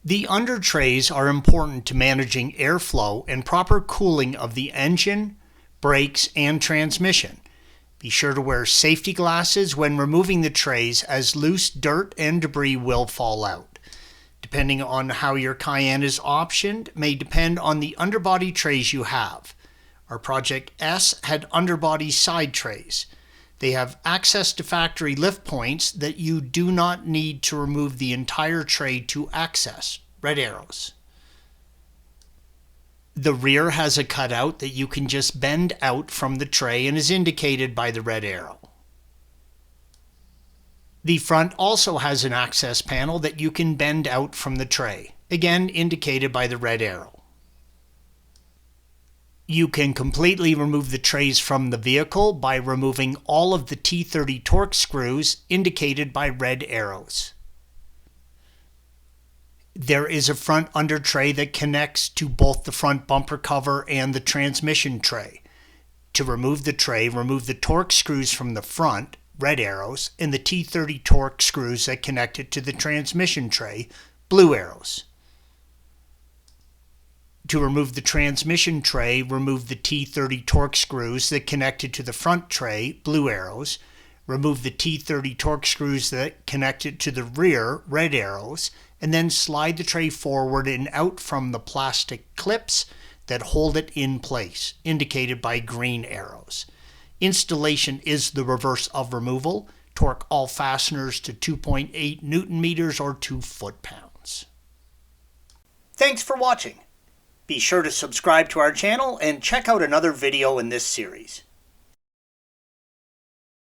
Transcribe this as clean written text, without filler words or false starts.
The under trays are important to managing airflow and proper cooling of the engine, brakes, and transmission. Be sure to wear safety glasses when removing the trays, as loose dirt and debris will fall out. Depending on how your Cayenne is optioned may depend on the underbody trays you have. Our Project S had underbody side trays. They have access to factory lift points that you do not need to remove the entire tray to access. Red arrows. The rear has a cutout that you can just bend out from the tray and is indicated by the red arrow. The front also has an access panel that you can bend out from the tray, again indicated by the red arrow. You can completely remove the trays from the vehicle by removing all of the T30 torque screws indicated by red arrows. There is a front under tray that connects to both the front bumper cover and the transmission tray. To remove the tray, remove the torque screws from the front, red arrows, and the T30 torque screws that connect it to the transmission tray, blue arrows. To remove the transmission tray, remove the T30 torque screws that connected to the front tray, blue arrows. Remove the T30 torque screws that connected to the rear, red arrows, and then slide the tray forward and out from the plastic clips that hold it in place, indicated by green arrows. Installation is the reverse of removal. Torque all fasteners to 2.8 Newton meters or 2 foot-pounds. Thanks for watching. Be sure to subscribe to our channel and check out another video in this series.